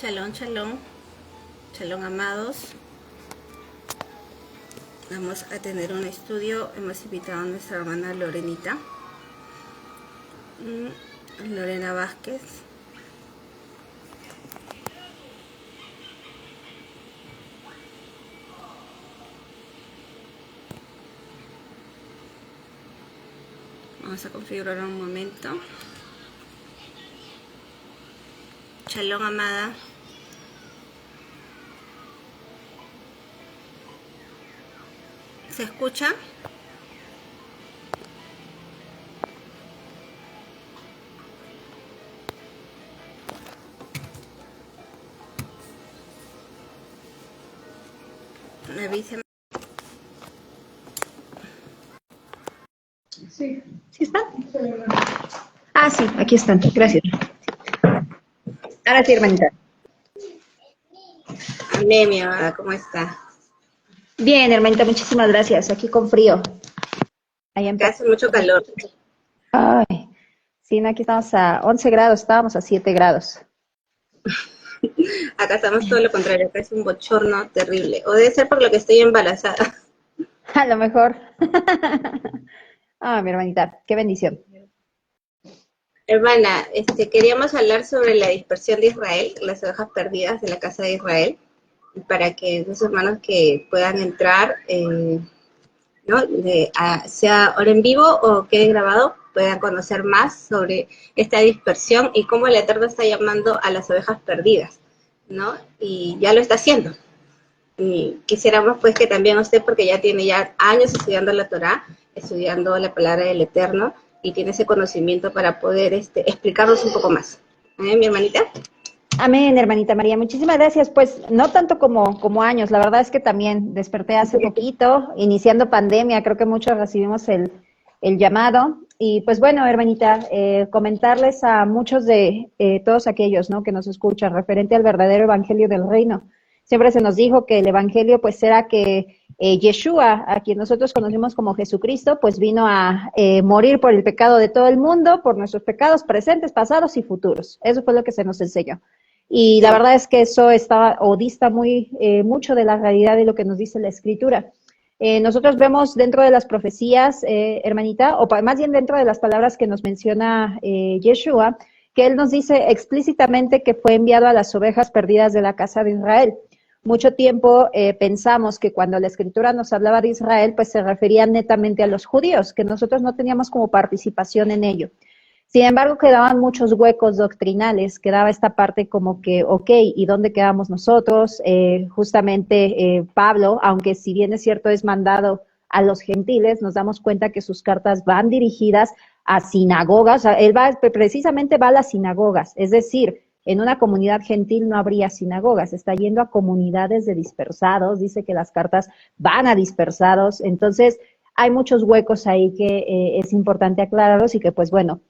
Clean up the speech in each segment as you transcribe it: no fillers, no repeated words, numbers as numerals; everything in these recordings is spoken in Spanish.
Shalom, shalom, shalom amados. Vamos a tener un estudio. Hemos invitado a nuestra hermana Lorenita, Lorena Vázquez. Vamos a configurar un momento. Shalom, amada. ¿Se escucha? Avíseme. Sí. ¿Sí están? Ah, sí, aquí están. Gracias. Ahora sí, hermanita. Amén, mi amada, ¿cómo está? Bien, hermanita, muchísimas gracias. Aquí con frío. Allá en Que hace mucho calor. Ay, sí, no, aquí estamos a 11 grados, estábamos a 7 grados. Acá estamos todo lo contrario, acá es un bochorno terrible. O debe ser por lo que estoy embarazada. A lo mejor. Ah, mi hermanita, qué bendición. Hermana, queríamos hablar sobre la dispersión de Israel, las ovejas perdidas de la casa de Israel, para que los hermanos que puedan entrar, ¿no? Sea ahora en vivo o quede grabado, puedan conocer más sobre esta dispersión y cómo el Eterno está llamando a las ovejas perdidas, ¿no? Y ya lo está haciendo. Y quisiéramos pues que también usted, porque ya tiene ya años estudiando la Torá, estudiando la palabra del Eterno, y tiene ese conocimiento para poder explicarnos un poco más. Mi hermanita. Amén, hermanita María. Muchísimas gracias. Pues no tanto como años, la verdad es que también desperté hace poquito, iniciando pandemia, creo que muchos recibimos el llamado. Y pues bueno, hermanita, comentarles a muchos de todos aquellos, ¿no?, que nos escuchan referente al verdadero evangelio del reino. Siempre se nos dijo que el evangelio pues era que Yeshua, a quien nosotros conocemos como Jesucristo, pues vino a morir por el pecado de todo el mundo, por nuestros pecados presentes, pasados y futuros. Eso fue lo que se nos enseñó. Y la verdad es que eso estaba o dista mucho de la realidad de lo que nos dice la Escritura. Nosotros vemos dentro de las profecías, hermanita, o más bien dentro de las palabras que nos menciona Yeshua, que él nos dice explícitamente que fue enviado a las ovejas perdidas de la casa de Israel. Mucho tiempo pensamos que cuando la Escritura nos hablaba de Israel, pues se refería netamente a los judíos, que nosotros no teníamos como participación en ello. Sin embargo, quedaban muchos huecos doctrinales, quedaba esta parte como que, ok, ¿y dónde quedamos nosotros? Justamente Pablo, aunque si bien es cierto es mandado a los gentiles, nos damos cuenta que sus cartas van dirigidas a sinagogas, él precisamente va a las sinagogas, es decir, en una comunidad gentil no habría sinagogas, está yendo a comunidades de dispersados, dice que las cartas van a dispersados, entonces hay muchos huecos ahí que es importante aclararlos y que pues bueno,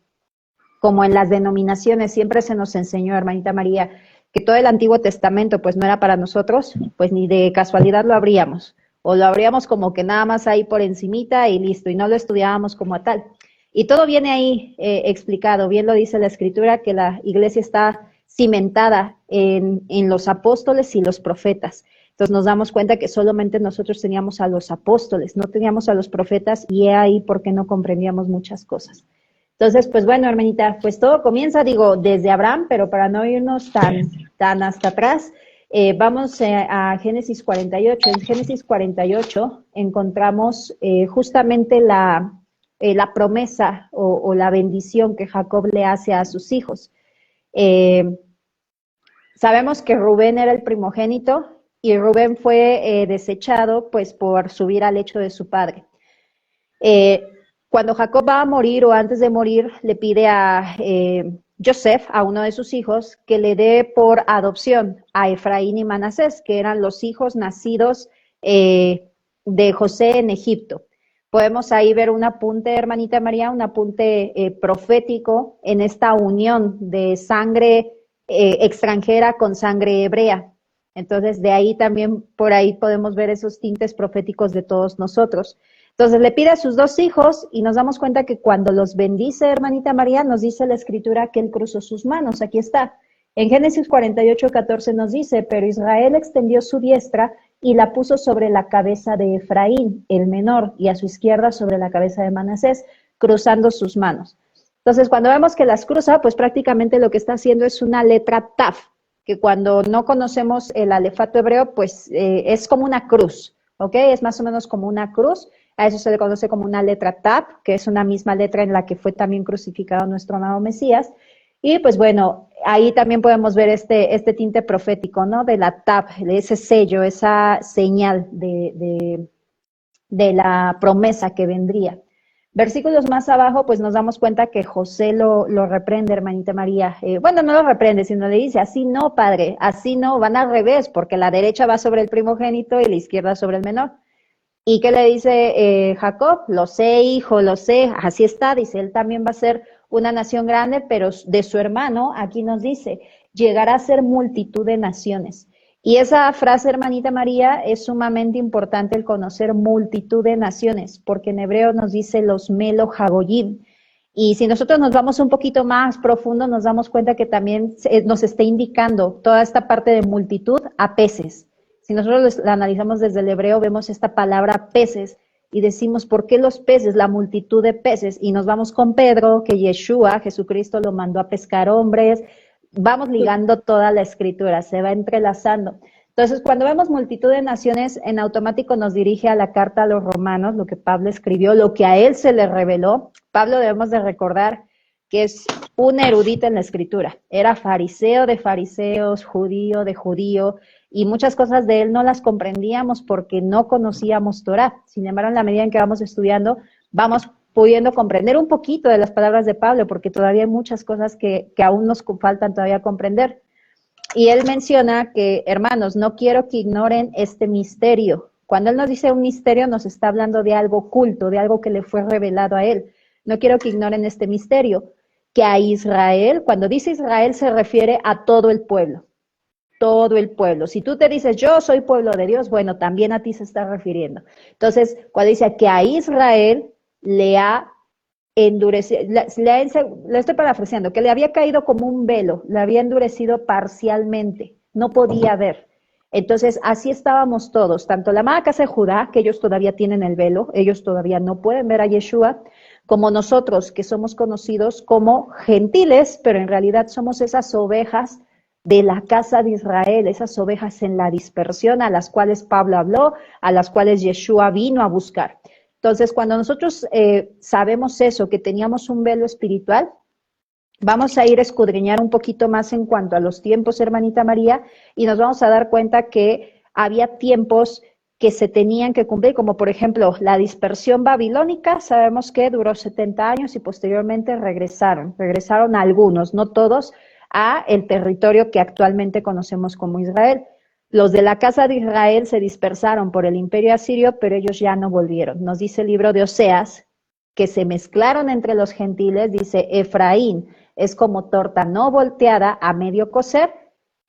como en las denominaciones siempre se nos enseñó, hermanita María, que todo el Antiguo Testamento pues no era para nosotros, pues ni de casualidad lo abríamos, o lo abríamos como que nada más ahí por encimita y listo, y no lo estudiábamos como a tal. Y todo viene ahí explicado, bien lo dice la Escritura, que la iglesia está cimentada en los apóstoles y los profetas. Entonces nos damos cuenta que solamente nosotros teníamos a los apóstoles, no teníamos a los profetas, y he ahí porque no comprendíamos muchas cosas. Entonces, pues bueno, hermanita, pues todo comienza, digo, desde Abraham, pero para no irnos tan hasta atrás, vamos a Génesis 48. En Génesis 48 encontramos justamente la promesa o la bendición que Jacob le hace a sus hijos. Sabemos que Rubén era el primogénito y Rubén fue desechado pues por subir al lecho de su padre. Cuando Jacob va a morir o antes de morir, le pide a Joseph, a uno de sus hijos, que le dé por adopción a Efraín y Manasés, que eran los hijos nacidos de José en Egipto. Podemos ahí ver un apunte, hermanita María, un apunte profético en esta unión de sangre extranjera con sangre hebrea. Entonces, de ahí también, por ahí podemos ver esos tintes proféticos de todos nosotros. Entonces le pide a sus dos hijos y nos damos cuenta que cuando los bendice, hermanita María, nos dice la Escritura que él cruzó sus manos, aquí está, En Génesis 48:14 nos dice, pero Israel extendió su diestra y la puso sobre la cabeza de Efraín, el menor, y a su izquierda sobre la cabeza de Manasés, cruzando sus manos. Entonces, cuando vemos que las cruza, pues prácticamente lo que está haciendo es una letra taf, que cuando no conocemos el alefato hebreo, pues es como una cruz, ¿ok? Es más o menos como una cruz. A eso se le conoce como una letra taf, que es una misma letra en la que fue también crucificado nuestro amado Mesías. Y pues bueno, ahí también podemos ver este tinte profético, ¿no? De la taf, de ese sello, esa señal de la promesa que vendría. Versículos más abajo, pues nos damos cuenta que José lo reprende, hermanita María. Bueno, no lo reprende, sino le dice, así no, padre, así no, van al revés, porque la derecha va sobre el primogénito y la izquierda sobre el menor. ¿Y qué le dice Jacob? Lo sé, hijo, lo sé, así está, dice, él también va a ser una nación grande, pero de su hermano, aquí nos dice, llegará a ser multitud de naciones. Y esa frase, hermanita María, es sumamente importante el conocer multitud de naciones, porque en hebreo nos dice los melo hagoyim. Y si nosotros nos vamos un poquito más profundo, nos damos cuenta que también nos está indicando toda esta parte de multitud a peces. Si nosotros la analizamos desde el hebreo, vemos esta palabra peces y decimos, ¿por qué los peces? La multitud de peces. Y nos vamos con Pedro, que Yeshua, Jesucristo, lo mandó a pescar hombres. Vamos ligando toda la escritura, se va entrelazando. Entonces, cuando vemos multitud de naciones, en automático nos dirige a la carta a los romanos, lo que Pablo escribió, lo que a él se le reveló. Pablo, debemos de recordar que es un erudito en la escritura. Era fariseo de fariseos, judío de judío, y muchas cosas de él no las comprendíamos porque no conocíamos Torah. Sin embargo, en la medida en que vamos estudiando, vamos pudiendo comprender un poquito de las palabras de Pablo, porque todavía hay muchas cosas que aún nos faltan todavía comprender. Y él menciona que, hermanos, no quiero que ignoren este misterio. Cuando él nos dice un misterio, nos está hablando de algo oculto, de algo que le fue revelado a él. No quiero que ignoren este misterio, que a Israel, cuando dice Israel, se refiere a todo el pueblo. Todo el pueblo. Si tú te dices, yo soy pueblo de Dios, bueno, también a ti se está refiriendo. Entonces, cuando dice que a Israel le ha endurecido, le estoy parafraseando, que le había caído como un velo, le había endurecido parcialmente, no podía ver. Entonces, así estábamos todos, tanto la amada casa de Judá, que ellos todavía tienen el velo, ellos todavía no pueden ver a Yeshua, como nosotros, que somos conocidos como gentiles, pero en realidad somos esas ovejas de la casa de Israel, esas ovejas en la dispersión a las cuales Pablo habló, a las cuales Yeshua vino a buscar. Entonces, cuando nosotros sabemos eso, que teníamos un velo espiritual, vamos a ir a escudriñar un poquito más en cuanto a los tiempos, hermanita María, y nos vamos a dar cuenta que había tiempos que se tenían que cumplir, como por ejemplo la dispersión babilónica, sabemos que duró 70 años y posteriormente regresaron algunos, no todos, a el territorio que actualmente conocemos como Israel. Los de la casa de Israel se dispersaron por el imperio asirio, pero ellos ya no volvieron. Nos dice el libro de Oseas que se mezclaron entre los gentiles, dice Efraín es como torta no volteada a medio cocer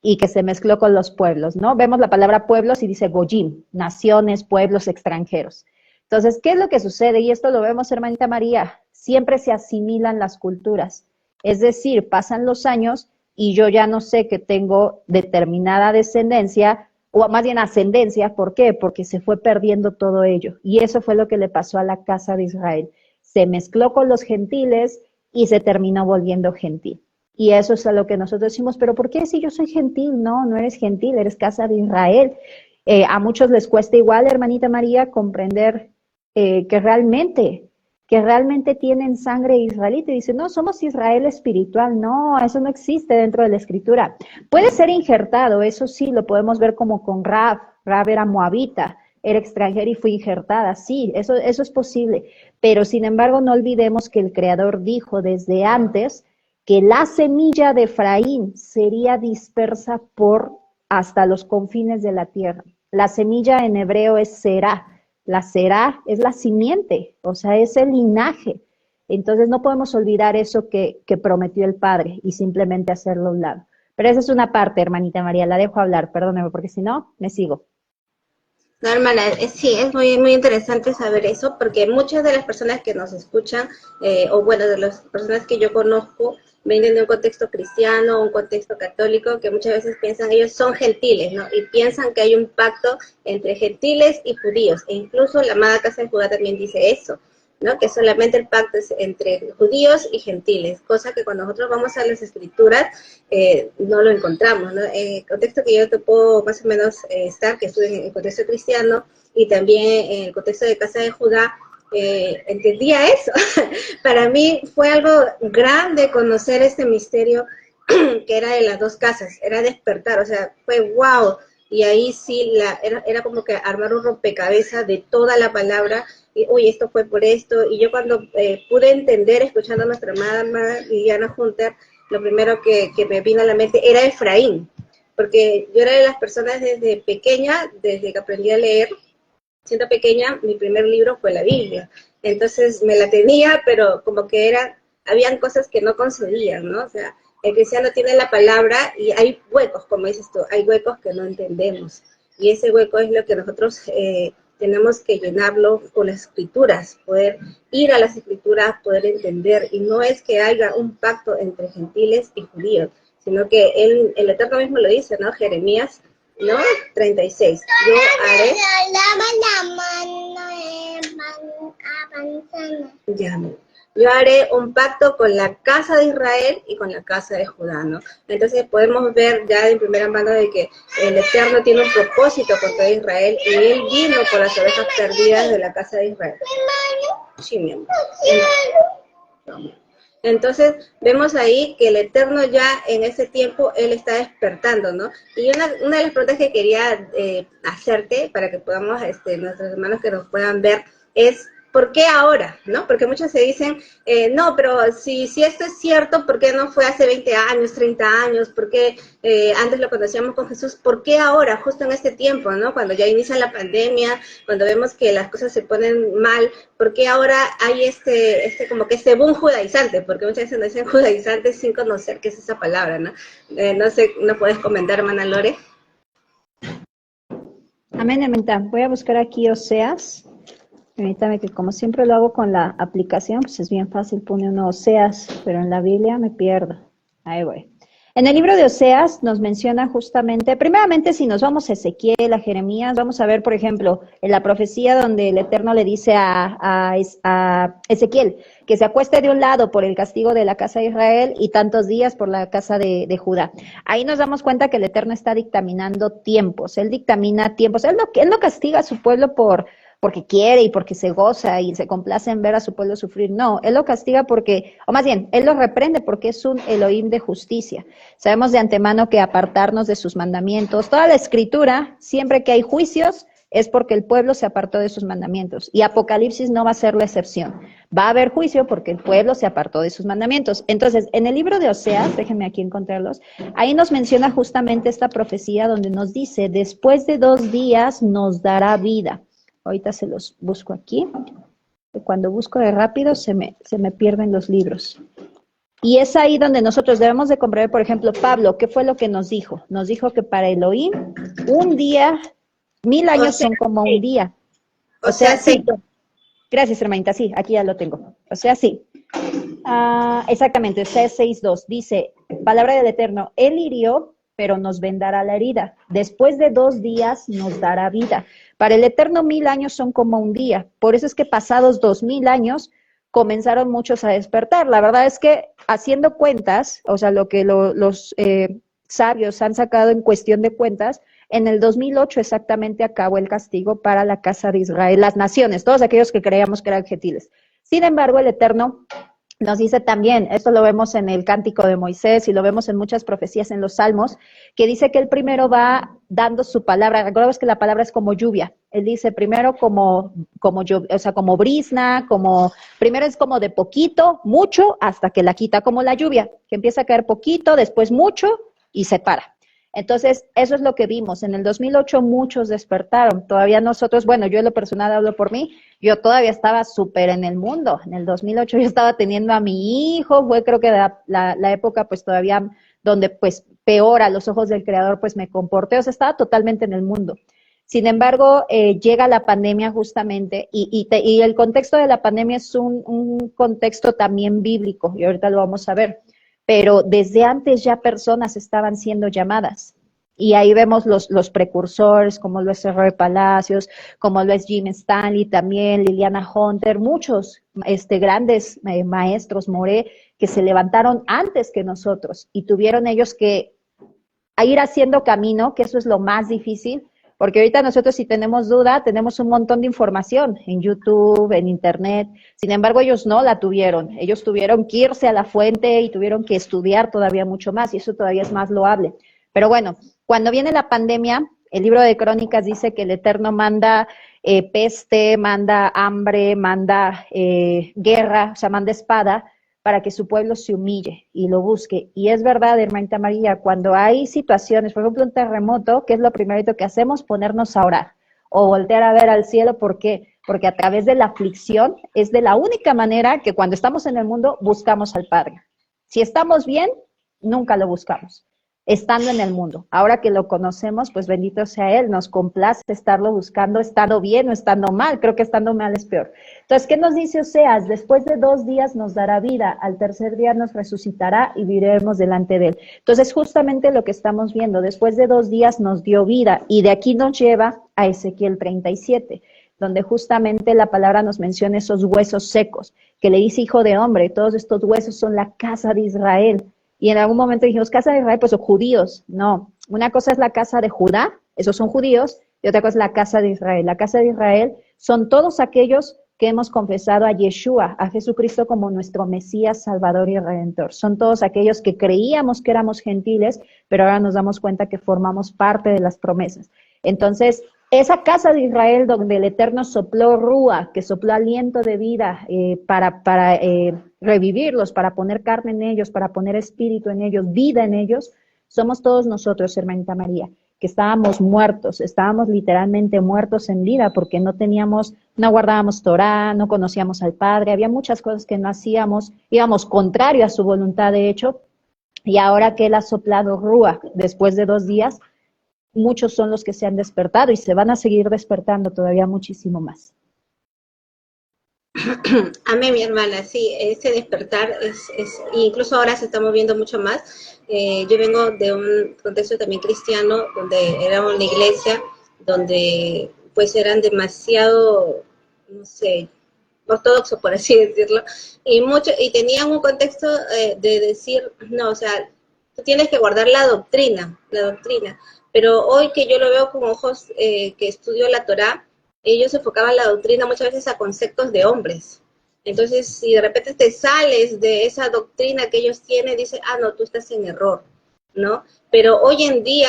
y que se mezcló con los pueblos, ¿no? Vemos la palabra pueblos y dice Goyim, naciones, pueblos extranjeros. Entonces, ¿qué es lo que sucede? Y esto lo vemos, hermanita María, siempre se asimilan las culturas. Es decir, pasan los años y yo ya no sé que tengo determinada descendencia, o más bien ascendencia, ¿por qué? Porque se fue perdiendo todo ello. Y eso fue lo que le pasó a la casa de Israel. Se mezcló con los gentiles y se terminó volviendo gentil. Y eso es a lo que nosotros decimos, pero ¿por qué si yo soy gentil? No, no eres gentil, eres casa de Israel. A muchos les cuesta igual, hermanita María, comprender que realmente tienen sangre israelita. Y dicen, no, somos Israel espiritual. No, eso no existe dentro de la escritura. Puede ser injertado, eso sí, lo podemos ver como con Rab. Rab era moabita, era extranjera y fue injertada. Sí, eso es posible. Pero sin embargo, no olvidemos que el Creador dijo desde antes que la semilla de Efraín sería dispersa por hasta los confines de la tierra. La semilla en hebreo es será. La será es la simiente, o sea, es el linaje. Entonces no podemos olvidar eso que prometió el Padre y simplemente hacerlo a un lado. Pero esa es una parte, hermanita María, la dejo hablar, perdóneme, porque si no, me sigo. No, hermana, sí, es muy, muy interesante saber eso, porque muchas de las personas que nos escuchan, o bueno, de las personas que yo conozco, vienen de un contexto cristiano, un contexto católico, que muchas veces piensan ellos son gentiles, ¿no? Y piensan que hay un pacto entre gentiles y judíos, e incluso la amada Casa de Judá también dice eso, ¿no? Que solamente el pacto es entre judíos y gentiles, cosa que cuando nosotros vamos a las escrituras no lo encontramos, ¿no? El contexto que yo te puedo más o menos estar, que estuve en el contexto cristiano y también en el contexto de Casa de Judá, entendía eso. Para mí fue algo grande conocer este misterio que era de las dos casas, era despertar, o sea, fue wow. Y ahí sí, era como que armar un rompecabezas de toda la palabra, y uy, esto fue por esto. Y yo cuando pude entender, escuchando a nuestra amada Liliana Hunter, lo primero que me vino a la mente era Efraín, porque yo era de las personas desde pequeña, desde que aprendí a leer, siendo pequeña, mi primer libro fue la Biblia. Entonces me la tenía, pero como que habían cosas que no concedían, ¿no? O sea, el cristiano tiene la palabra y hay huecos, como dices tú, hay huecos que no entendemos. Y ese hueco es lo que nosotros tenemos que llenarlo con las escrituras, poder ir a las escrituras, poder entender. Y no es que haya un pacto entre gentiles y judíos, sino que el Eterno mismo lo dice, ¿no? Jeremías, ¿no? 36. Yo haré... Ya, yo haré un pacto con la casa de Israel y con la casa de Judá, ¿no? Entonces podemos ver ya de primera mano de que el Eterno tiene un propósito con todo Israel y Él vino por las ovejas perdidas de la casa de Israel. Sí, mi amor. Entonces, vemos ahí que el Eterno ya en ese tiempo, Él está despertando, ¿no? Y una de las preguntas que quería hacerte, para que podamos, nuestros hermanos que nos puedan ver, es, ¿por qué ahora? ¿No? Porque muchos se dicen, no, pero si esto es cierto, ¿por qué no fue hace 20 años, 30 años? ¿Por qué antes lo conocíamos con Jesús? ¿Por qué ahora, justo en este tiempo, ¿no? Cuando ya inicia la pandemia, cuando vemos que las cosas se ponen mal, ¿por qué ahora hay como que este boom judaizante? Porque muchas veces nos dicen judaizante sin conocer qué es esa palabra, ¿no? No sé, ¿no puedes comentar, hermana Lore? Amén, hermanita. Voy a buscar aquí Oseas. Permítame que como siempre lo hago con la aplicación, pues es bien fácil, pone uno Oseas, pero en la Biblia me pierdo. Ahí voy. En el libro de Oseas nos menciona justamente, primeramente si nos vamos a Ezequiel, a Jeremías, vamos a ver, por ejemplo, en la profecía donde el Eterno le dice a Ezequiel que se acueste de un lado por el castigo de la casa de Israel y tantos días por la casa de Judá. Ahí nos damos cuenta que el Eterno está dictaminando tiempos, Él dictamina tiempos, Él no castiga a su pueblo porque quiere y porque se goza y se complace en ver a su pueblo sufrir. No, Él lo castiga porque, o más bien, Él lo reprende porque es un Elohim de justicia. Sabemos de antemano que apartarnos de sus mandamientos, toda la escritura, siempre que hay juicios, es porque el pueblo se apartó de sus mandamientos. Y Apocalipsis no va a ser la excepción. Va a haber juicio porque el pueblo se apartó de sus mandamientos. Entonces, en el libro de Oseas, déjenme aquí encontrarlos, ahí nos menciona justamente esta profecía donde nos dice, después de 2 días nos dará vida. Ahorita se los busco aquí. Cuando busco de rápido se me pierden los libros. Y es ahí donde nosotros debemos de comprender, por ejemplo, Pablo, ¿qué fue lo que nos dijo? Nos dijo que para Elohim, un día, 1000 años son como un día. O sea, sí. Gracias, hermanita, sí, aquí ya lo tengo. O sea, sí. Exactamente, Oseas 6:2 dice, palabra del Eterno, Él hirió, pero nos vendará la herida. Después de 2 días nos dará vida. Para el Eterno 1000 años son como un día. Por eso es que pasados 2000 años comenzaron muchos a despertar. La verdad es que haciendo cuentas, o sea, lo que los sabios han sacado en cuestión de cuentas, en el 2008 exactamente acabó el castigo para la casa de Israel, las naciones, todos aquellos que creíamos que eran gentiles. Sin embargo, el Eterno nos dice también, esto lo vemos en el Cántico de Moisés y lo vemos en muchas profecías en los Salmos, que dice que él primero va dando su palabra. Recordemos que la palabra es como lluvia. Él dice primero como brizna, primero es como de poquito, mucho, hasta que la quita, como la lluvia, que empieza a caer poquito, después mucho y se para. Entonces, eso es lo que vimos. En el 2008 muchos despertaron. Todavía nosotros, bueno, yo en lo personal hablo por mí, yo todavía estaba súper en el mundo. En el 2008 yo estaba teniendo a mi hijo, fue creo que la época pues todavía donde pues peor a los ojos del Creador pues me comporté, o sea, estaba totalmente en el mundo. Sin embargo, llega la pandemia justamente y el contexto de la pandemia es un contexto también bíblico y ahorita lo vamos a ver, pero desde antes ya personas estaban siendo llamadas. Y ahí vemos los precursores, como lo es Roy Palacios, como lo es Jim Stanley también, Liliana Hunter, muchos grandes maestros, Moré, que se levantaron antes que nosotros y tuvieron ellos que ir haciendo camino, que eso es lo más difícil, porque ahorita nosotros si tenemos duda, tenemos un montón de información en YouTube, en Internet, sin embargo ellos no la tuvieron, ellos tuvieron que irse a la fuente y tuvieron que estudiar todavía mucho más y eso todavía es más loable. Pero bueno, cuando viene la pandemia, el libro de Crónicas dice que el Eterno manda peste, manda hambre, manda guerra, o sea, manda espada, para que su pueblo se humille y lo busque. Y es verdad, hermanita María, cuando hay situaciones, por ejemplo, un terremoto, ¿qué es lo primerito que hacemos? Ponernos a orar o voltear a ver al cielo. ¿Por qué? Porque a través de la aflicción es de la única manera que cuando estamos en el mundo buscamos al Padre. Si estamos bien, nunca lo buscamos, estando en el mundo. Ahora que lo conocemos, pues bendito sea Él, nos complace estarlo buscando, estando bien o estando mal. Creo que estando mal es peor. Entonces, ¿qué nos dice Oseas? Después de 2 días nos dará vida, al tercer día nos resucitará y viviremos delante de Él. Entonces, justamente lo que estamos viendo, después de 2 días nos dio vida y de aquí nos lleva a Ezequiel 37, donde justamente la palabra nos menciona esos huesos secos, que le dice hijo de hombre, todos estos huesos son la casa de Israel. Y en algún momento dijimos, casa de Israel, pues son judíos. No, una cosa es la casa de Judá, esos son judíos, y otra cosa es la casa de Israel. La casa de Israel son todos aquellos que hemos confesado a Yeshua, a Jesucristo como nuestro Mesías, Salvador y Redentor. Son todos aquellos que creíamos que éramos gentiles, pero ahora nos damos cuenta que formamos parte de las promesas. Entonces, esa casa de Israel donde el Eterno sopló rúa, que sopló aliento de vida para revivirlos, para poner carne en ellos, para poner espíritu en ellos, vida en ellos, somos todos nosotros, hermanita María, que estábamos muertos, estábamos literalmente muertos en vida porque no teníamos, no guardábamos Torah, no conocíamos al Padre, había muchas cosas que no hacíamos, íbamos contrario a su voluntad de hecho, y ahora que Él ha soplado rúa después de 2 días, muchos son los que se han despertado y se van a seguir despertando todavía muchísimo más. Amén, mi hermana, sí, ese despertar incluso ahora se está moviendo mucho más. Yo vengo de un contexto también cristiano, donde era una iglesia, donde pues eran demasiado, no sé, ortodoxos, por así decirlo, y tenían un contexto de decir, no, o sea, tú tienes que guardar la doctrina, pero hoy que yo lo veo con ojos que estudio la Torá, ellos enfocaban la doctrina muchas veces a conceptos de hombres. Entonces, si de repente te sales de esa doctrina que ellos tienen, dices, no, tú estás en error, ¿no? Pero hoy en día,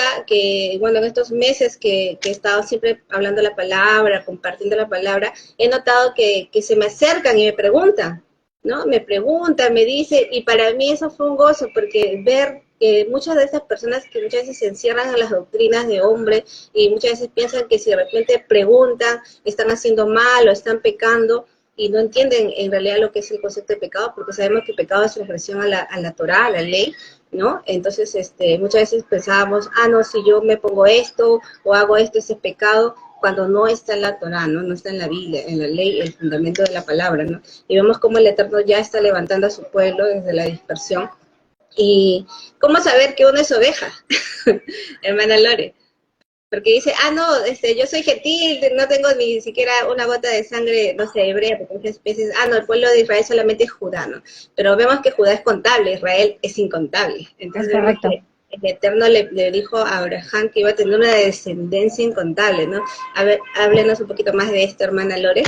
bueno, en estos meses que he estado siempre hablando la palabra, compartiendo la palabra, he notado que se me acercan y me preguntan, ¿no? Me preguntan, me dicen, y para mí eso fue un gozo, porque ver que muchas de esas personas que muchas veces se encierran en las doctrinas de hombre y muchas veces piensan que si de repente preguntan, están haciendo mal o están pecando y no entienden en realidad lo que es el concepto de pecado, porque sabemos que pecado es transgresión a la Torá, a la ley, ¿no? Entonces, muchas veces pensábamos, no, si yo me pongo esto o hago esto, ese es pecado, cuando no está en la Torá, ¿no? No está en la Biblia, en la ley, el fundamento de la palabra, ¿no? Y vemos cómo el Eterno ya está levantando a su pueblo desde la dispersión. ¿Y cómo saber que uno es oveja? Hermana Lore. Porque dice, no, yo soy gentil, no tengo ni siquiera una gota de sangre, no sé, hebrea, porque muchas veces, no, el pueblo de Israel solamente es Judá, ¿no? Pero vemos que Judá es contable, Israel es incontable. Entonces, vemos que el Eterno le dijo a Abraham que iba a tener una descendencia incontable, ¿no? A ver, háblenos un poquito más de esto, hermana Lore.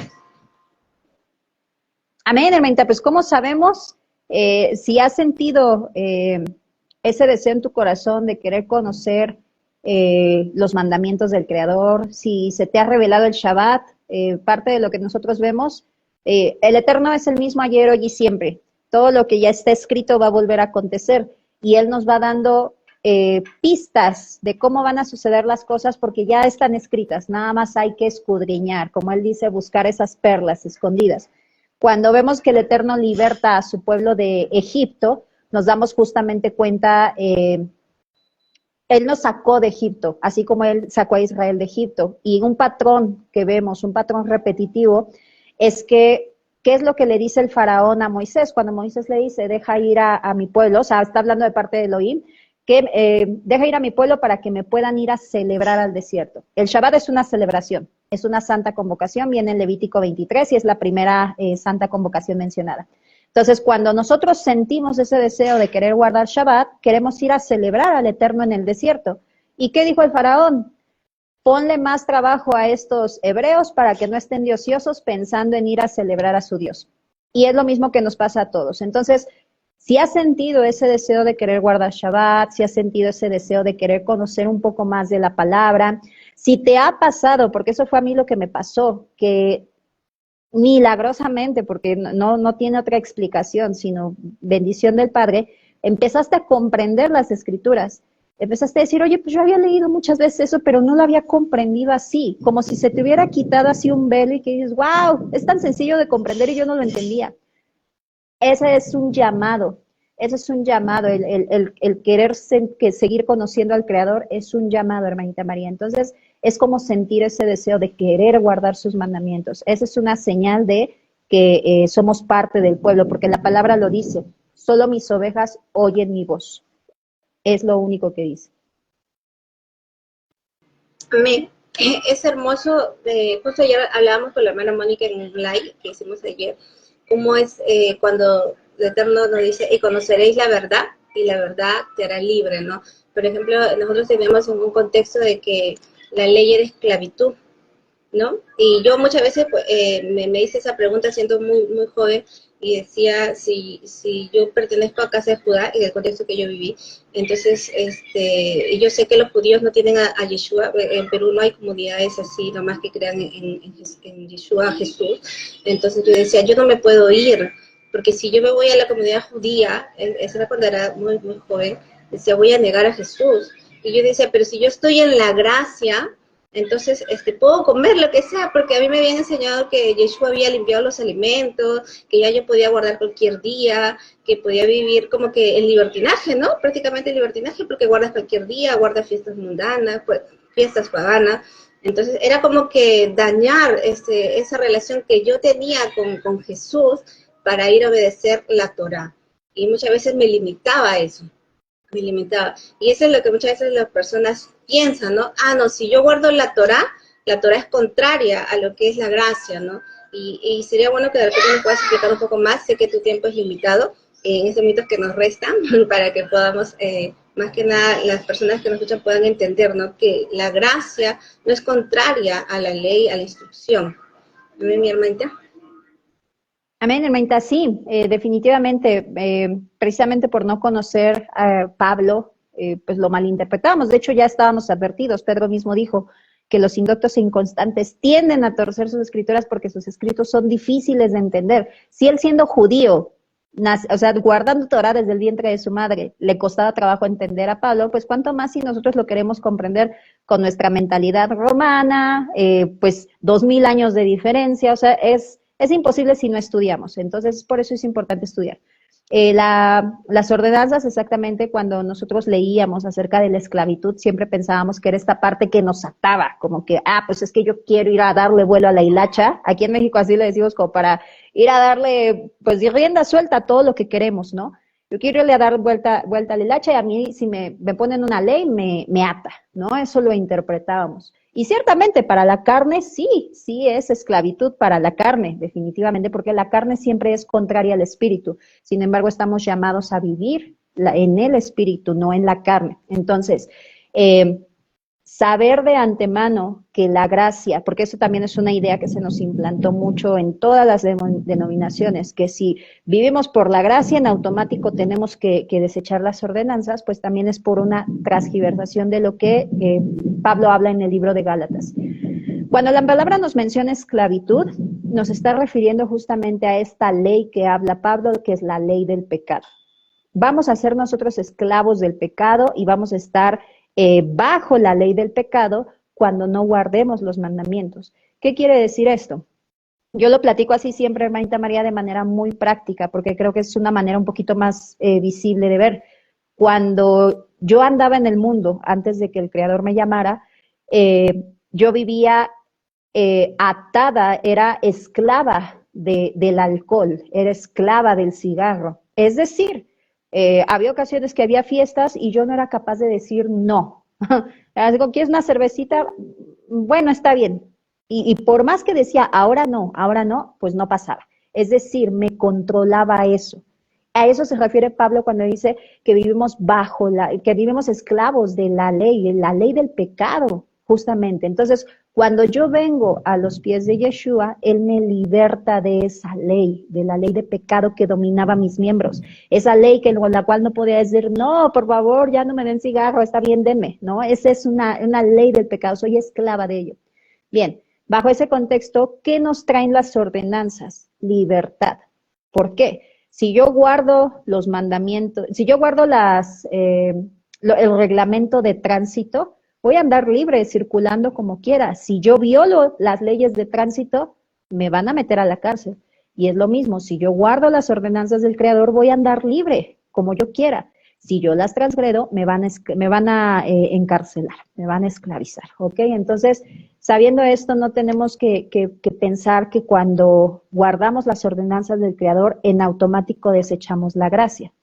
Amén, hermanita. Pues, ¿cómo sabemos si has sentido ese deseo en tu corazón de querer conocer los mandamientos del Creador? Si se te ha revelado el Shabbat, parte de lo que nosotros vemos, el Eterno es el mismo ayer, hoy y siempre. Todo lo que ya está escrito va a volver a acontecer y Él nos va dando pistas de cómo van a suceder las cosas porque ya están escritas, nada más hay que escudriñar, como Él dice, buscar esas perlas escondidas. Cuando vemos que el Eterno liberta a su pueblo de Egipto, nos damos justamente cuenta Él nos sacó de Egipto, así como Él sacó a Israel de Egipto. Y un patrón que vemos, un patrón repetitivo, es que, ¿qué es lo que le dice el faraón a Moisés? Cuando Moisés le dice, deja ir a mi pueblo, o sea, está hablando de parte de Elohim, que deja ir a mi pueblo para que me puedan ir a celebrar al desierto. El Shabbat es una celebración, es una santa convocación, viene en Levítico 23 y es la primera santa convocación mencionada. Entonces, cuando nosotros sentimos ese deseo de querer guardar Shabbat, queremos ir a celebrar al Eterno en el desierto. ¿Y qué dijo el faraón? Ponle más trabajo a estos hebreos para que no estén de ociosos pensando en ir a celebrar a su Dios. Y es lo mismo que nos pasa a todos. Entonces, si has sentido ese deseo de querer guardar Shabbat, si has sentido ese deseo de querer conocer un poco más de la palabra, si te ha pasado, porque eso fue a mí lo que me pasó, que milagrosamente, porque no tiene otra explicación, sino bendición del Padre, empezaste a comprender las escrituras. Empezaste a decir, oye, pues yo había leído muchas veces eso, pero no lo había comprendido así, como si se te hubiera quitado así un velo y que dices, wow, es tan sencillo de comprender y yo no lo entendía. Ese es un llamado, ese es un llamado, el querer seguir conociendo al Creador es un llamado, hermanita María. Entonces, es como sentir ese deseo de querer guardar sus mandamientos. Esa es una señal de que somos parte del pueblo, porque la palabra lo dice, solo mis ovejas oyen mi voz. Es lo único que dice. Amén. Es hermoso, justo ayer hablábamos con la hermana Mónica en un live que hicimos ayer, cómo es cuando el Eterno nos dice, y conoceréis la verdad, y la verdad te hará libre, ¿no? Por ejemplo, nosotros tenemos un contexto de que la ley era esclavitud, ¿no? Y yo muchas veces pues, me hice esa pregunta siendo muy joven y decía si yo pertenezco a casa de Judá, en el contexto que yo viví, entonces yo sé que los judíos no tienen a Yeshua, en Perú no hay comunidades así, nomás que crean en Yeshua, Jesús, entonces yo decía, yo no me puedo ir, porque si yo me voy a la comunidad judía, esa era cuando era muy joven, decía, voy a negar a Jesús, y yo decía, pero si yo estoy en la gracia, entonces, puedo comer lo que sea, porque a mí me habían enseñado que Yeshua había limpiado los alimentos, que ya yo podía guardar cualquier día, que podía vivir como que en libertinaje, ¿no? Prácticamente en libertinaje, porque guardas cualquier día, guardas fiestas mundanas, pues, fiestas paganas. Entonces, era como que dañar esa relación que yo tenía con Jesús para ir a obedecer la Torah. Y muchas veces me limitaba a eso. Me limitaba. Y eso es lo que muchas veces las personas piensan, ¿no? Ah, no, si yo guardo la Torah es contraria a lo que es la gracia, ¿no? Y sería bueno que de repente me puedas explicar un poco más, sé que tu tiempo es limitado, en estos minutos que nos restan, para que podamos, más que nada, las personas que nos escuchan puedan entender, ¿no? Que la gracia no es contraria a la ley, a la instrucción. ¿Amén, mi hermanita? Amén, hermanita, sí, definitivamente, precisamente por no conocer a Pablo, pues lo malinterpretamos. De hecho, ya estábamos advertidos. Pedro mismo dijo que los indoctos e inconstantes tienden a torcer sus escrituras porque sus escritos son difíciles de entender. Si él siendo judío, o sea, guardando Torah desde el vientre de su madre, le costaba trabajo entender a Pablo, pues cuánto más si nosotros lo queremos comprender con nuestra mentalidad romana, pues 2000 años de diferencia, o sea, es imposible si no estudiamos, entonces por eso es importante estudiar. Las ordenanzas, exactamente, cuando nosotros leíamos acerca de la esclavitud, siempre pensábamos que era esta parte que nos ataba, como que, pues es que yo quiero ir a darle vuelo a la hilacha, aquí en México así le decimos como para ir a darle, pues rienda suelta a todo lo que queremos, ¿no? Yo quiero irle a dar vuelta a la hilacha y a mí si me ponen una ley me ata, ¿no? Eso lo interpretábamos. Y ciertamente para la carne sí es esclavitud para la carne, definitivamente, porque la carne siempre es contraria al espíritu. Sin embargo, estamos llamados a vivir en el espíritu, no en la carne. Entonces, saber de antemano que la gracia, porque eso también es una idea que se nos implantó mucho en todas las denominaciones, que si vivimos por la gracia, en automático tenemos que desechar las ordenanzas, pues también es por una transgiversación de lo que Pablo habla en el libro de Gálatas. Cuando la palabra nos menciona esclavitud, nos está refiriendo justamente a esta ley que habla Pablo, que es la ley del pecado. Vamos a ser nosotros esclavos del pecado y vamos a estar bajo la ley del pecado cuando no guardemos los mandamientos. ¿Qué quiere decir esto? Yo lo platico así siempre, hermanita María, de manera muy práctica, porque creo que es una manera un poquito más visible de ver. cuando yo andaba en el mundo, antes de que el Creador me llamara, yo vivía atada, era esclava del alcohol, era esclava del cigarro. Es decir, había ocasiones que había fiestas y yo no era capaz de decir no. Digo, ¿quieres una cervecita? Bueno, está bien. Y por más que decía, ahora no, pues no pasaba. Es decir, me controlaba eso. A eso se refiere Pablo cuando dice que vivimos que vivimos esclavos de la ley del pecado, justamente. Entonces, cuando yo vengo a los pies de Yeshua, Él me liberta de esa ley, de la ley de pecado que dominaba mis miembros. Esa ley con la cual no podía decir, no, por favor, ya no me den cigarro, está bien, deme, ¿no? Esa es una ley del pecado, soy esclava de ello. Bien, bajo ese contexto, ¿qué nos traen las ordenanzas? Libertad. ¿Por qué? Si yo guardo los mandamientos, si yo guardo el reglamento de tránsito, voy a andar libre, circulando como quiera. Si yo violo las leyes de tránsito, me van a meter a la cárcel. Y es lo mismo, si yo guardo las ordenanzas del Creador, voy a andar libre, como yo quiera. Si yo las transgredo, me van a encarcelar, me van a esclavizar, ¿ok? Entonces, sabiendo esto, no tenemos que pensar que cuando guardamos las ordenanzas del Creador, en automático desechamos la gracia.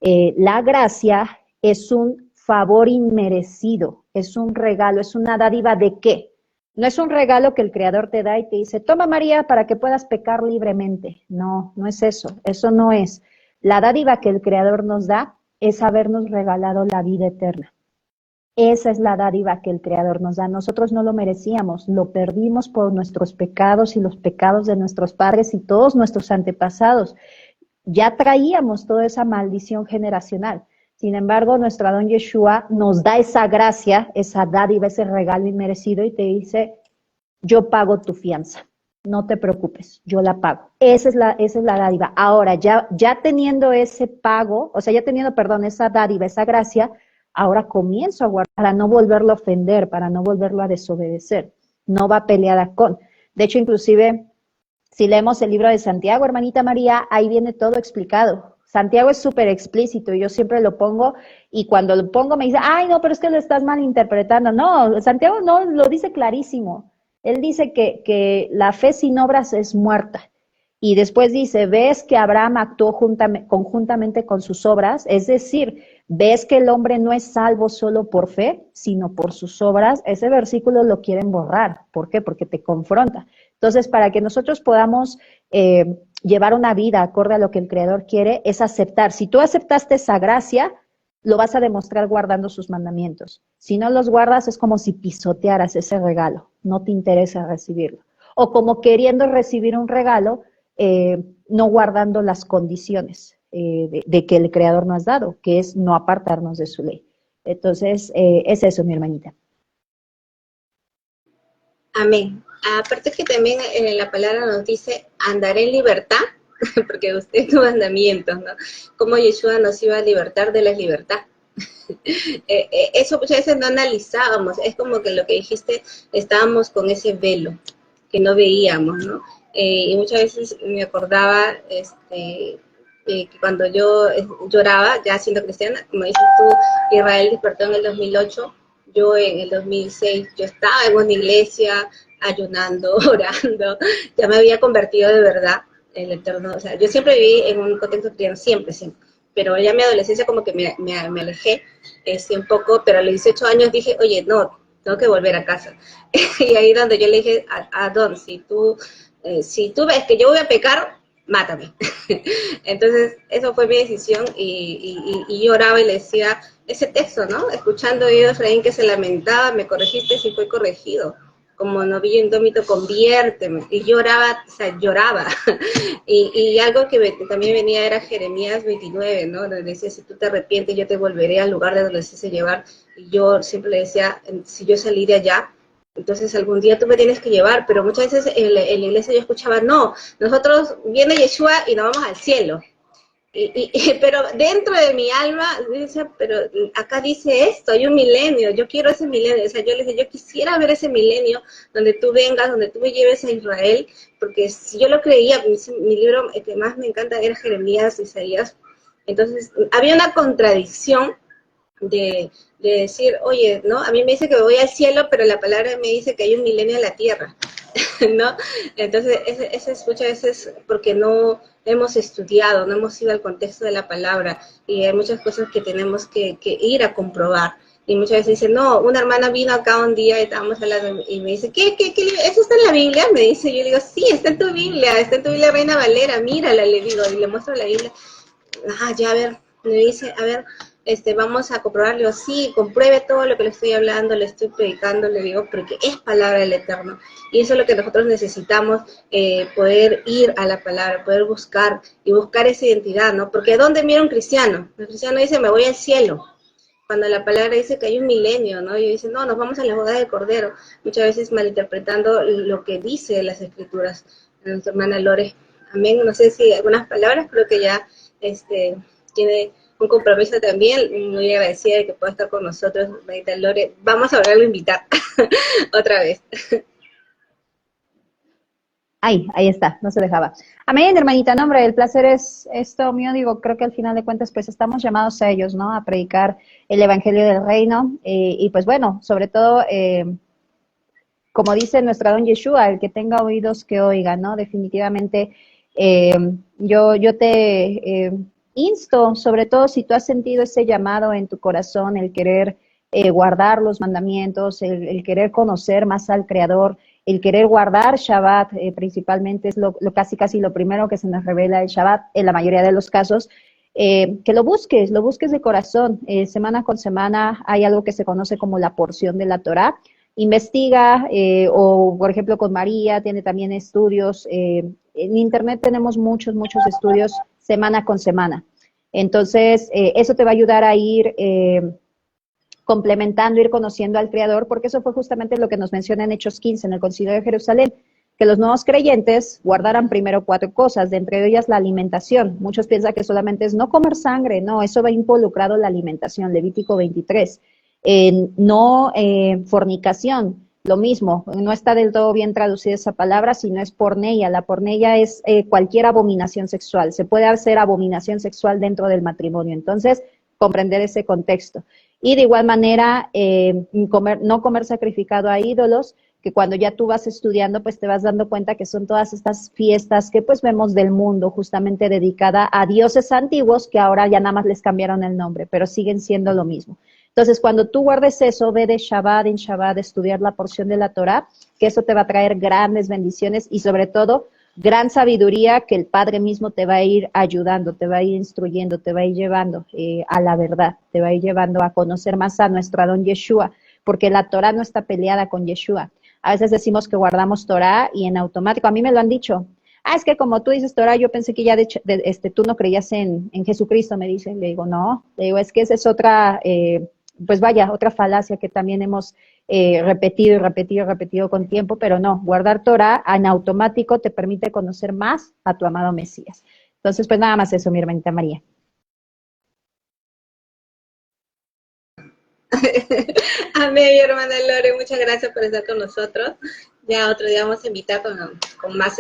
La gracia es un favor inmerecido, es un regalo, es una dádiva de qué. No es un regalo que el Creador te da y te dice, toma María para que puedas pecar libremente. No, no es eso no es. La dádiva que el Creador nos da es habernos regalado la vida eterna. Esa es la dádiva que el Creador nos da. Nosotros no lo merecíamos, lo perdimos por nuestros pecados y los pecados de nuestros padres y todos nuestros antepasados. Ya traíamos toda esa maldición generacional. Sin embargo, nuestro Adón Yeshua nos da esa gracia, esa dádiva, ese regalo inmerecido y te dice, yo pago tu fianza, no te preocupes, yo la pago. Esa es la dádiva. Ahora, ya teniendo ese pago, o sea, ya teniendo, perdón, esa dádiva, esa gracia, ahora comienzo a guardar para no volverlo a ofender, para no volverlo a desobedecer. No va peleada con. De hecho, inclusive, si leemos el libro de Santiago, hermanita María, ahí viene todo explicado. Santiago es súper explícito y yo siempre lo pongo y cuando lo pongo me dice, ay, no, pero es que lo estás malinterpretando. No, Santiago no, lo dice clarísimo. Él dice que la fe sin obras es muerta. Y después dice, ves que Abraham actuó conjuntamente con sus obras, es decir, ves que el hombre no es salvo solo por fe, sino por sus obras. Ese versículo lo quieren borrar. ¿Por qué? Porque te confronta. Entonces, para que nosotros podamos llevar una vida acorde a lo que el Creador quiere, es aceptar. Si tú aceptaste esa gracia, lo vas a demostrar guardando sus mandamientos. Si no los guardas, es como si pisotearas ese regalo. No te interesa recibirlo. O como queriendo recibir un regalo, no guardando las condiciones de que el Creador nos ha dado, que es no apartarnos de su ley. Entonces, es eso, mi hermanita. Amén. Aparte que también la palabra nos dice, andaré en libertad, porque usted es tu mandamientos, ¿no? Cómo Yeshua nos iba a libertar de la libertad. Eso muchas veces no analizábamos, es como que lo que dijiste, estábamos con ese velo que no veíamos, ¿no? Y muchas veces me acordaba que cuando yo lloraba, ya siendo cristiana, como dices tú, Israel despertó en el 2008, yo en el 2006, yo estaba en una iglesia, ayunando, orando, ya me había convertido de verdad en el Eterno, o sea, yo siempre viví en un contexto cristiano, siempre, pero ya en mi adolescencia como que me alejé un poco, pero a los 18 años dije, oye, no, tengo que volver a casa. Y ahí donde yo le dije a Don, si tú ves que yo voy a pecar, mátame. Entonces, eso fue mi decisión y yo oraba y le decía ese texto, ¿no? Escuchando yo a Efraín que se lamentaba, me corregiste y fue corregido. Como novillo indómito, conviérteme. Y lloraba, o sea, lloraba. Y algo que también venía era Jeremías 29, ¿no? Donde decía, si tú te arrepientes, yo te volveré al lugar de donde se hace llevar. Y yo siempre le decía, si yo salí de allá, entonces algún día tú me tienes que llevar. Pero muchas veces en la iglesia yo escuchaba, no, nosotros viene Yeshua y nos vamos al cielo. Pero dentro de mi alma, dice, pero acá dice esto, hay un milenio, yo quiero ese milenio, o sea, yo le dije, yo quisiera ver ese milenio donde tú vengas, donde tú me lleves a Israel, porque si yo lo creía, mi libro que más me encanta era Jeremías, Isaías, Entonces, había una contradicción de decir, oye, ¿no? A mí me dice que me voy al cielo, pero la palabra me dice que hay un milenio en la tierra, ¿no? Entonces, ese es muchas veces porque no hemos estudiado, no hemos ido al contexto de la palabra y hay muchas cosas que tenemos que ir a comprobar. Y muchas veces dicen, no, una hermana vino acá un día y estábamos hablando y me dice, ¿qué? ¿Eso está en la Biblia? Me dice, yo le digo, sí, está en tu Biblia Reina Valera, mírala, le digo, y le muestro la Biblia. Ya, a ver, me dice, a ver, vamos a comprobarle, o sí, compruebe todo lo que le estoy hablando, le estoy predicando, le digo, porque es palabra del Eterno. Y eso es lo que nosotros necesitamos, poder ir a la palabra, poder buscar y buscar esa identidad, ¿no? Porque ¿dónde mira un cristiano? El cristiano dice, me voy al cielo. Cuando la palabra dice que hay un milenio, ¿no? Y dice, no, nos vamos a la boda del Cordero. Muchas veces malinterpretando lo que dice las Escrituras. Nuestra hermana Lore, amén. No sé si algunas palabras, creo que ya tiene un compromiso también. Muy agradecida de que pueda estar con nosotros, hermanita Lore. Vamos a volverlo a invitar otra vez. Ahí está, no se dejaba. Amén, hermanita, no, hombre, el placer es todo mío, digo, creo que al final de cuentas, pues estamos llamados a ellos, ¿no? A predicar el evangelio del reino, y pues bueno, sobre todo, como dice nuestra don Yeshua, el que tenga oídos que oiga, ¿no? Definitivamente, eh, yo te insto, sobre todo si tú has sentido ese llamado en tu corazón, el querer guardar los mandamientos, el querer conocer más al Creador, el querer guardar Shabbat, principalmente es lo casi lo primero que se nos revela el Shabbat en la mayoría de los casos. Que lo busques de corazón. Semana con semana hay algo que se conoce como la porción de la Torá. Investiga, o por ejemplo con María tiene también estudios. En Internet tenemos muchos estudios semana con semana. Entonces, eso te va a ayudar a ir complementando, ir conociendo al Creador, porque eso fue justamente lo que nos menciona en Hechos 15, en el Concilio de Jerusalén, que los nuevos creyentes guardaran primero 4 cosas, de entre ellas la alimentación. Muchos piensan que solamente es no comer sangre, no, eso va involucrado la alimentación, Levítico 23. No fornicación, lo mismo, no está del todo bien traducida esa palabra, sino es porneia. La porneia es cualquier abominación sexual, se puede hacer abominación sexual dentro del matrimonio, entonces comprender ese contexto. Y de igual manera, no comer sacrificado a ídolos, que cuando ya tú vas estudiando, pues te vas dando cuenta que son todas estas fiestas que pues vemos del mundo, justamente dedicada a dioses antiguos que ahora ya nada más les cambiaron el nombre, pero siguen siendo lo mismo. Entonces, cuando tú guardes eso, ve de Shabbat en Shabbat, estudiar la porción de la Torah, que eso te va a traer grandes bendiciones y sobre todo gran sabiduría que el Padre mismo te va a ir ayudando, te va a ir instruyendo, te va a ir llevando a la verdad, te va a ir llevando a conocer más a nuestro Adón Yeshua, porque la Torah no está peleada con Yeshua. A veces decimos que guardamos Torah y en automático, a mí me lo han dicho, es que como tú dices Torah, yo pensé que ya tú no creías en Jesucristo, me dicen. Le digo, no, le digo, es que esa es otra, pues vaya, otra falacia que también hemos repetido con tiempo, pero no, guardar Torah en automático te permite conocer más a tu amado Mesías. Entonces, pues nada más eso, mi hermanita María. Amén, mi hermana Lore, muchas gracias por estar con nosotros. Ya otro día vamos a invitar con más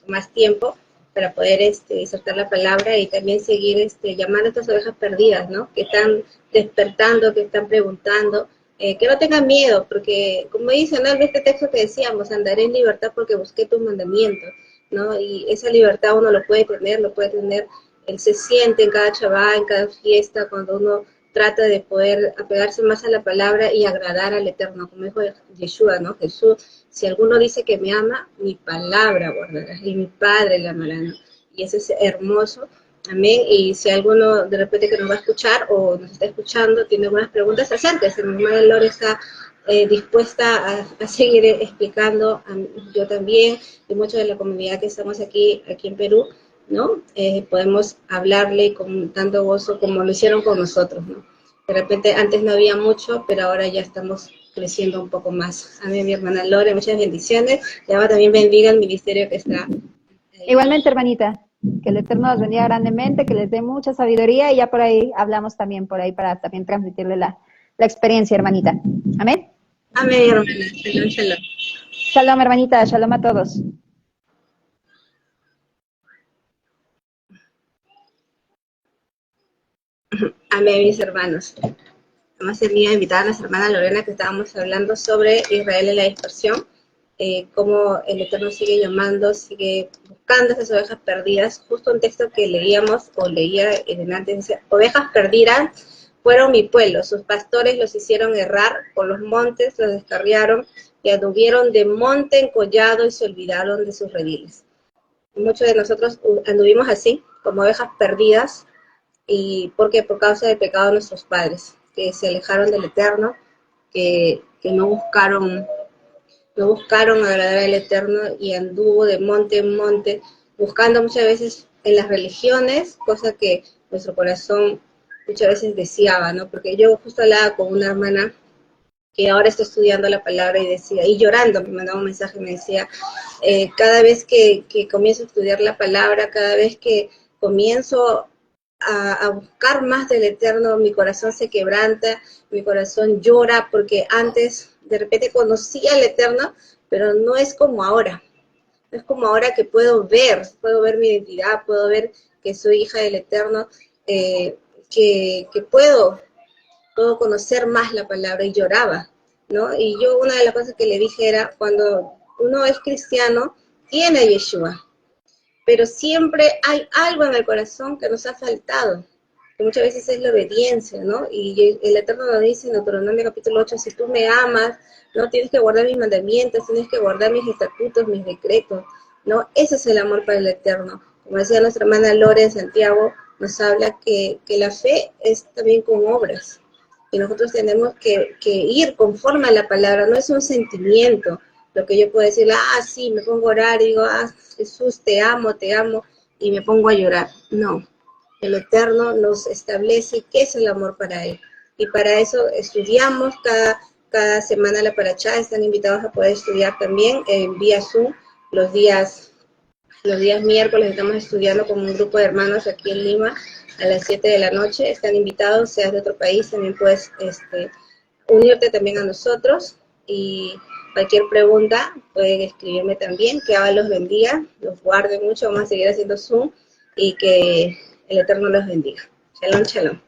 más tiempo para poder soltar la palabra y también seguir llamando a estas ovejas perdidas, ¿no? Que están despertando, que están preguntando, que no tengan miedo, porque como dice, ¿no? Este texto que decíamos, andaré en libertad porque busqué tus mandamientos, ¿no? Y esa libertad uno lo puede tener, él se siente en cada Shabbat, en cada fiesta, cuando uno trata de poder apegarse más a la palabra y agradar al Eterno, como dijo Yeshua, ¿no? Jesús, si alguno dice que me ama, mi palabra guardará, y mi Padre la amará, ¿no? Y eso es hermoso, amén. Y si alguno de repente que nos va a escuchar o nos está escuchando tiene algunas preguntas, acérquese. Mi hermana Lore está dispuesta a seguir explicando, yo también, y muchos de la comunidad que estamos aquí en Perú, ¿no? Podemos hablarle con tanto gozo como lo hicieron con nosotros, ¿no? De repente antes no había mucho, pero ahora ya estamos creciendo un poco más. A mí, mi hermana Lore, muchas bendiciones. Y ahora también bendiga el ministerio que está ahí. Igualmente, hermanita, que el Eterno los bendiga grandemente, que les dé mucha sabiduría y ya por ahí hablamos también por ahí para también transmitirle la experiencia, hermanita. Amén. Amén, hermana. Shalom, shalom. Shalom, hermanita, shalom a todos. Amén, mis hermanos. Hemos tenido invitada a nuestra hermana Lorena, que estábamos hablando sobre Israel en la dispersión, cómo el Eterno sigue llamando, sigue buscando esas ovejas perdidas. Justo un texto que leíamos, o leía en antes, dice, ovejas perdidas fueron mi pueblo, sus pastores los hicieron errar por los montes, los descarriaron y anduvieron de monte en collado y se olvidaron de sus rediles. Muchos de nosotros anduvimos así, como ovejas perdidas, y porque por causa del pecado de nuestros padres, que se alejaron del Eterno, que no buscaron agradar al Eterno y anduvo de monte en monte, buscando muchas veces en las religiones, cosa que nuestro corazón muchas veces deseaba, ¿no? Porque yo justo hablaba con una hermana que ahora está estudiando la palabra y decía, y llorando, me mandaba un mensaje, me decía, cada vez que comienzo a estudiar la palabra, cada vez que comienzo a buscar más del Eterno, mi corazón se quebranta, mi corazón llora, porque antes de repente conocía al Eterno, pero no es como ahora. No es como ahora que puedo ver mi identidad, puedo ver que soy hija del Eterno, que puedo conocer más la palabra, y lloraba, ¿no? Y yo una de las cosas que le dije era, cuando uno es cristiano, tiene a Yeshua, pero siempre hay algo en el corazón que nos ha faltado, que muchas veces es la obediencia, ¿no? Y el Eterno nos dice en Deuteronomio capítulo 8, si tú me amas, no tienes que guardar mis mandamientos, tienes que guardar mis estatutos, mis decretos, ¿no? Ese es el amor para el Eterno. Como decía nuestra hermana Lore en Santiago, nos habla que la fe es también con obras, y nosotros tenemos que ir conforme a la palabra, no es un sentimiento, lo que yo puedo decir, sí, me pongo a orar y digo, Jesús, te amo, y me pongo a llorar. No, el Eterno nos establece qué es el amor para Él, y para eso estudiamos cada semana la Parashá. Están invitados a poder estudiar también en vía Zoom los días miércoles. Estamos estudiando con un grupo de hermanos aquí en Lima a las 7 de la noche. Están invitados, seas de otro país, también puedes unirte también a nosotros, y cualquier pregunta pueden escribirme también. Que Abba los bendiga, los guarde mucho. Vamos a seguir haciendo Zoom y que el Eterno los bendiga. Shalom, shalom.